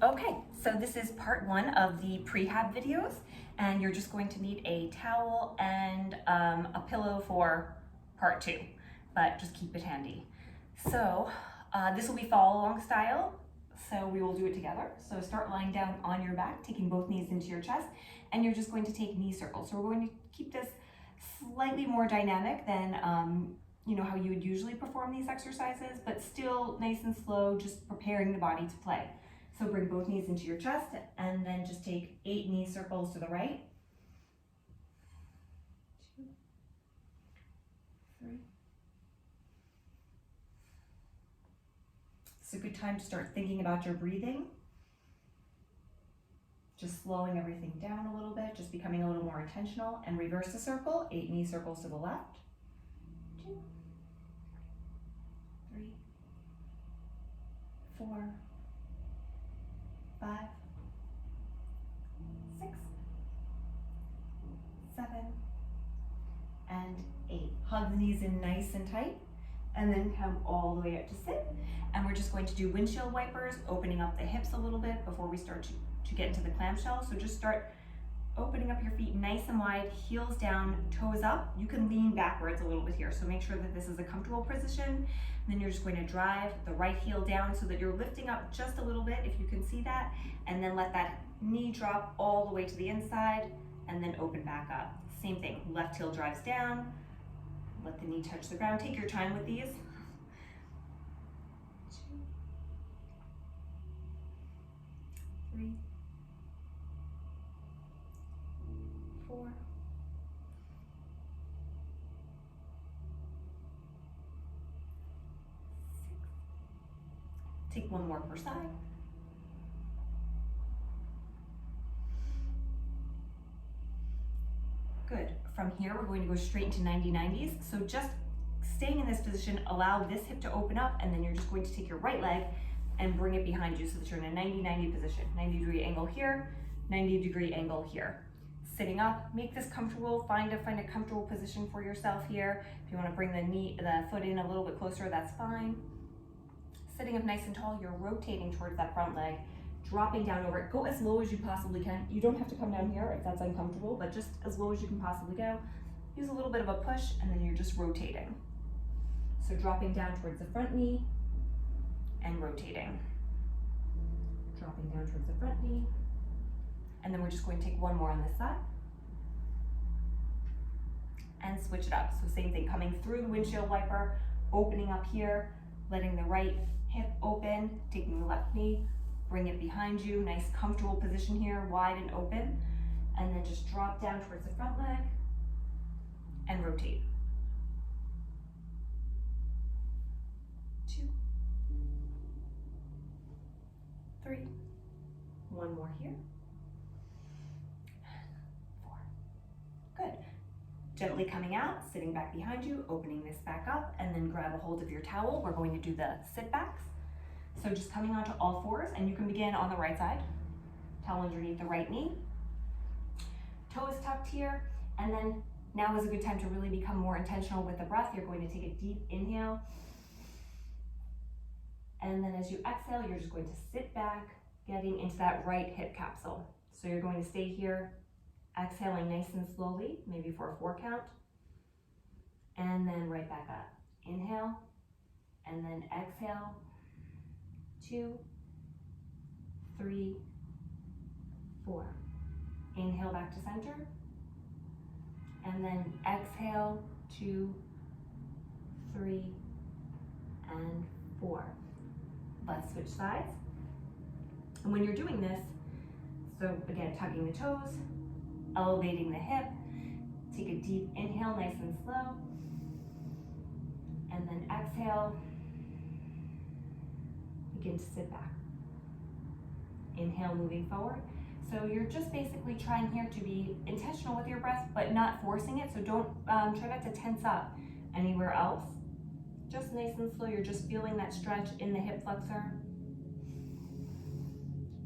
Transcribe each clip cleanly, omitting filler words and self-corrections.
Okay, so this is part one of the prehab videos, and you're just going to need a towel and a pillow for part two, but just keep it handy. So this will be follow along style, so we will do it together. So start lying down on your back, taking both knees into your chest, and you're just going to take knee circles. So we're going to keep this slightly more dynamic than you know how you would usually perform these exercises, but still nice and slow, just preparing the body to play. So bring both knees into your chest and then just take 8 knee circles to the right. 2, 3. It's a good time to start thinking about your breathing. Just slowing everything down a little bit, just becoming a little more intentional, and reverse the circle, 8 knee circles to the left. 2, 3, 4, 5, 6, 7, and 8. Hug the knees in nice and tight, and then come all the way up to sit. And we're just going to do windshield wipers, opening up the hips a little bit before we start to get into the clamshell. So just start opening up your feet nice and wide, heels down, toes up. You can lean backwards a little bit here, so make sure that this is a comfortable position. And then you're just going to drive the right heel down so that you're lifting up just a little bit, if you can see that, and then let that knee drop all the way to the inside, and then open back up. Same thing, left heel drives down, let the knee touch the ground. Take your time with these. 2, 3, 4, 6. Take one more per side. Good. From here, we're going to go straight into 90-90s. So just staying in this position, allow this hip to open up, and then you're just going to take your right leg and bring it behind you so that you're in a 90-90 position. 90-degree angle here, 90-degree angle here. Sitting up, make this comfortable. Find a comfortable position for yourself here. If you want to bring the foot in a little bit closer, that's fine. Sitting up nice and tall, you're rotating towards that front leg, dropping down over it. Go as low as you possibly can. You don't have to come down here if that's uncomfortable, but just as low as you can possibly go. Use a little bit of a push, and then you're just rotating. So dropping down towards the front knee and rotating. Dropping down towards the front knee. And then we're just going to take one more on this side. And switch it up. So same thing, coming through the windshield wiper, opening up here, letting the right hip open, taking the left knee, bring it behind you, nice comfortable position here, wide and open, and then just drop down towards the front leg and rotate. 2, 3, one more here, 4. Good. Gently coming out, sitting back behind you, opening this back up, and then grab a hold of your towel. We're going to do the sit backs. So just coming onto all fours, and you can begin on the right side. Towel underneath the right knee. Toes tucked here, and then now is a good time to really become more intentional with the breath. You're going to take a deep inhale, and then as you exhale, you're just going to sit back, getting into that right hip capsule. So you're going to stay here, exhaling nice and slowly, maybe for a 4 count, and then right back up. Inhale, and then exhale. 2, 3, 4. Inhale back to center, and then exhale. 2, 3, and 4. Let's switch sides. And when you're doing this, so again, tucking the toes, elevating the hip, take a deep inhale, nice and slow, and then exhale. Begin to sit back. Inhale, moving forward. So you're just basically trying here to be intentional with your breath, but not forcing it. So don't try not to tense up anywhere else. Just nice and slow. You're just feeling that stretch in the hip flexor.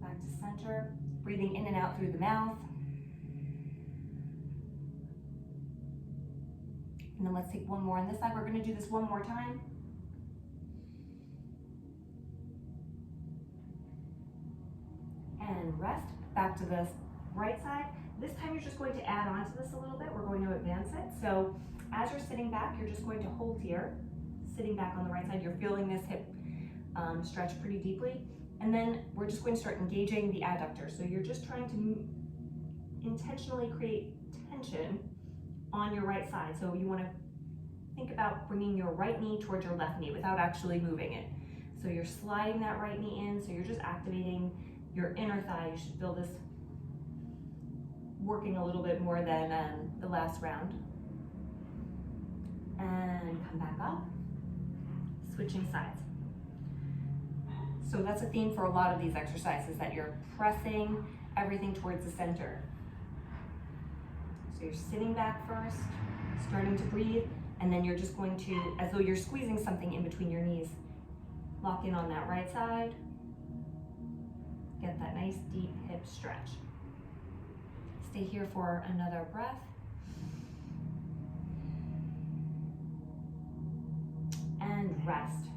Back to center. Breathing in and out through the mouth. And then let's take one more on this side. We're going to do this one more time. and rest. Back to the right side. This time you're just going to add on to this a little bit. We're going to advance it. So as you're sitting back, you're just going to hold here, sitting back on the right side. You're feeling this hip stretch pretty deeply. And then we're just going to start engaging the adductor. So you're just trying to intentionally create tension on your right side. So you want to think about bringing your right knee towards your left knee without actually moving it. So you're sliding that right knee in, so you're just activating your inner thigh. You should feel this working a little bit more than the last round. And come back up, switching sides. So that's a theme for a lot of these exercises, that you're pressing everything towards the center. So you're sitting back first, starting to breathe, and then you're just going to, as though you're squeezing something in between your knees, lock in on that right side. Get that nice deep hip stretch. Stay here for another breath. And rest.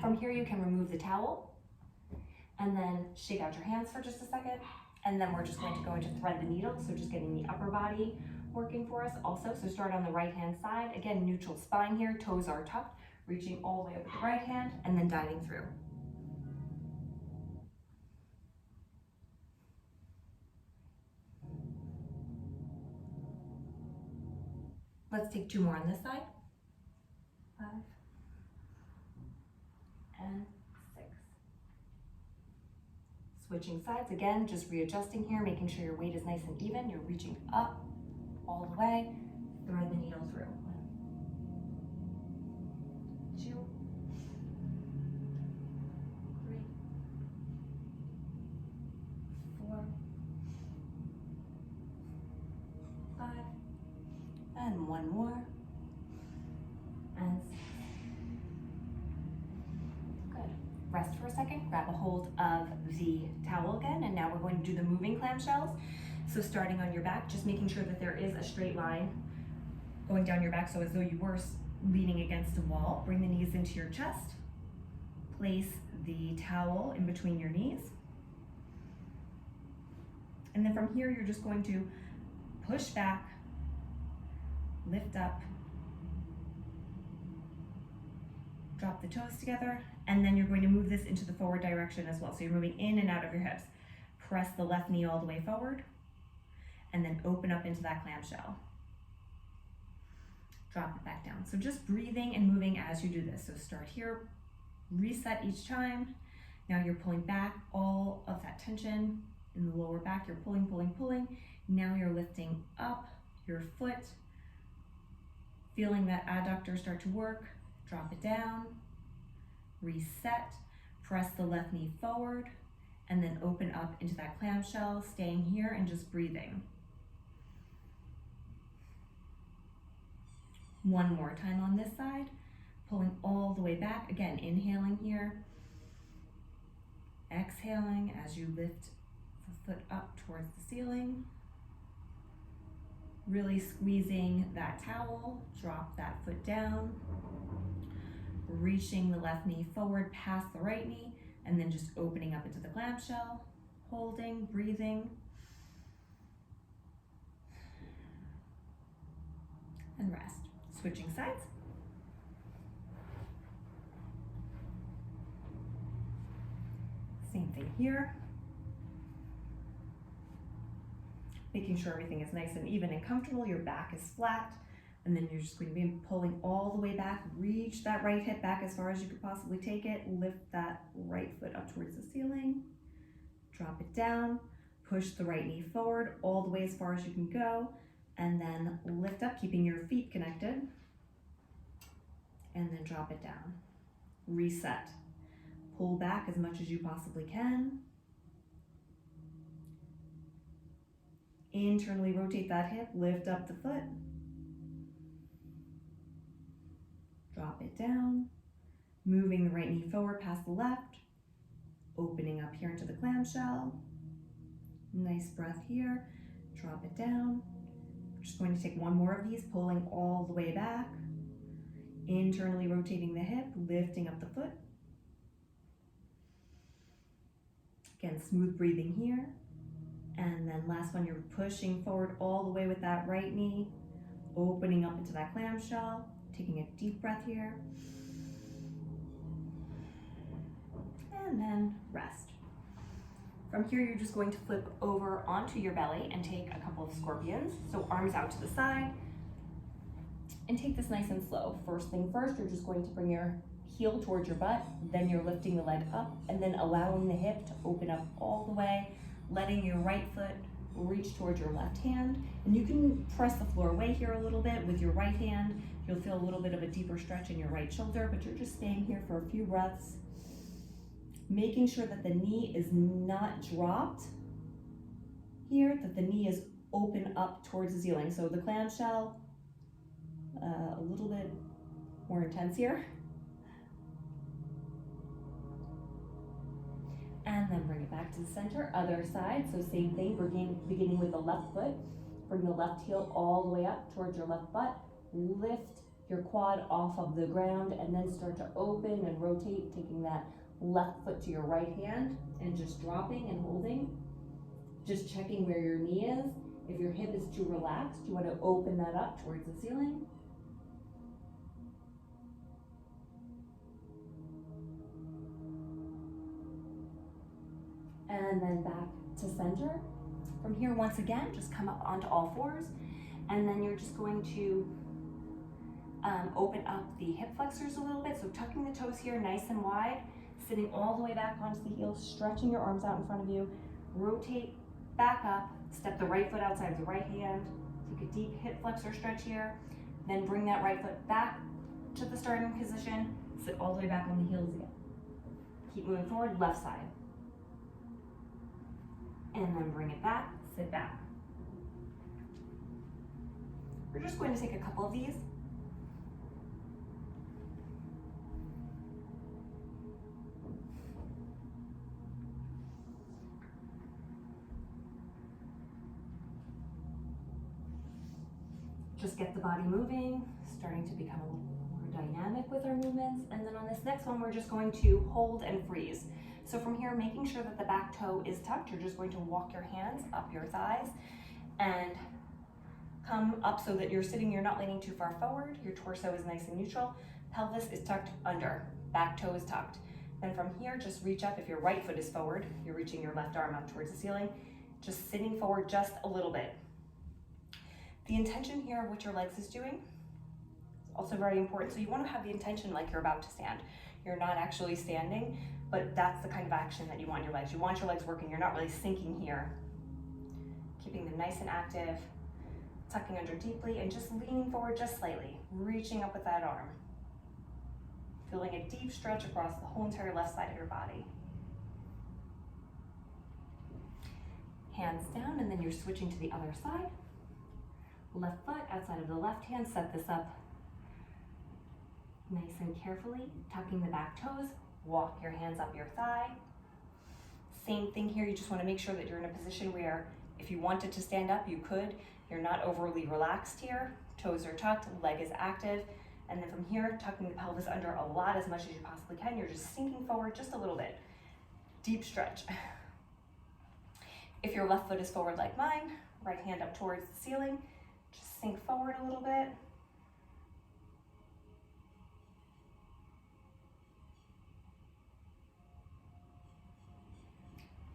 From here you can remove the towel and then shake out your hands for just a second. And then we're just going to go into thread the needle. So just getting the upper body working for us also. So start on the right hand side. Again, neutral spine here, toes are tucked, reaching all the way up with the right hand and then diving through. Let's take 2 more on this side. 5 and 6. Switching sides again, just readjusting here, making sure your weight is nice and even. You're reaching up all the way, thread the needle through. 2, 3, 4, 5, and 1 more, and 6. Good. Rest for a second, grab a hold of the towel again, and now we're going to do the moving clamshells. So starting on your back, just making sure that there is a straight line going down your back, so as though you were leaning against a wall. Bring the knees into your chest. Place the towel in between your knees. And then from here, you're just going to push back, lift up, drop the toes together, and then you're going to move this into the forward direction as well. So you're moving in and out of your hips. Press the left knee all the way forward, and then open up into that clamshell. Drop it back down. So just breathing and moving as you do this. So start here, reset each time. Now you're pulling back all of that tension in the lower back. You're pulling, pulling, pulling. Now you're lifting up your foot, feeling that adductor start to work. Drop it down, reset, press the left knee forward, and then open up into that clamshell, staying here and just breathing. 1 more time on this side, pulling all the way back. Again, inhaling here, exhaling as you lift the foot up towards the ceiling. Really squeezing that towel, drop that foot down, reaching the left knee forward past the right knee, and then just opening up into the clamshell, holding, breathing, and rest. Switching sides. Same thing here. Making sure everything is nice and even and comfortable. Your back is flat. And then you're just going to be pulling all the way back. Reach that right hip back as far as you could possibly take it. Lift that right foot up towards the ceiling. Drop it down. Push the right knee forward all the way as far as you can go. And then lift up, keeping your feet connected. And then drop it down. Reset. Pull back as much as you possibly can. Internally rotate that hip, lift up the foot. Drop it down. Moving the right knee forward past the left. Opening up here into the clamshell. Nice breath here. Drop it down. We're just going to take 1 more of these, pulling all the way back. Internally rotating the hip, lifting up the foot. Again, smooth breathing here. And then last one, you're pushing forward all the way with that right knee, opening up into that clamshell, taking a deep breath here. And then rest. From here, you're just going to flip over onto your belly and take a couple of scorpions. So arms out to the side, and take this nice and slow. First thing first, you're just going to bring your heel towards your butt, then you're lifting the leg up, and then allowing the hip to open up all the way, letting your right foot reach towards your left hand. And you can press the floor away here a little bit with your right hand. You'll feel a little bit of a deeper stretch in your right shoulder, but you're just staying here for a few breaths, making sure that the knee is not dropped here, that the knee is open up towards the ceiling. So the clamshell, a little bit more intense here. And then bring it back to the center, other side. So same thing, beginning with the left foot. Bring the left heel all the way up towards your left butt. Lift your quad off of the ground and then start to open and rotate, taking that left foot to your right hand and just dropping and holding. Just checking where your knee is. If your hip is too relaxed, you want to open that up towards the ceiling. And then back to center. From here, once again, just come up onto all fours, and then you're just going to open up the hip flexors a little bit. So tucking the toes here nice and wide, sitting all the way back onto the heels, stretching your arms out in front of you, rotate back up, step the right foot outside of the right hand, take a deep hip flexor stretch here, then bring that right foot back to the starting position, sit all the way back on the heels again. Keep moving forward, left side. And then bring it back, sit back. We're just going to take a couple of these. Just get the body moving, starting to become a little more dynamic with our movements. And then on this next one, we're just going to hold and freeze. So from here, making sure that the back toe is tucked, you're just going to walk your hands up your thighs and come up so that you're sitting, you're not leaning too far forward. Your torso is nice and neutral. Pelvis is tucked under, back toe is tucked. Then from here, just reach up. If your right foot is forward, you're reaching your left arm up towards the ceiling, just sitting forward just a little bit. The intention here of what your legs is doing is also very important. So you want to have the intention like you're about to stand. You're not actually standing, but that's the kind of action that you want your legs. You want your legs working. You're not really sinking here. Keeping them nice and active, tucking under deeply, and just leaning forward just slightly, reaching up with that arm. Feeling a deep stretch across the whole entire left side of your body. Hands down, and then you're switching to the other side. Left foot outside of the left hand, set this up nice and carefully, tucking the back toes, walk your hands up your thigh. Same thing here, you just want to make sure that you're in a position where if you wanted to stand up, you could. You're not overly relaxed here, toes are tucked, leg is active, and then from here, tucking the pelvis under a lot, as much as you possibly can. You're just sinking forward just a little bit. Deep stretch. If your left foot is forward like mine, right hand up towards the ceiling, just sink forward a little bit.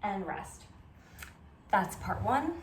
And rest. That's part one.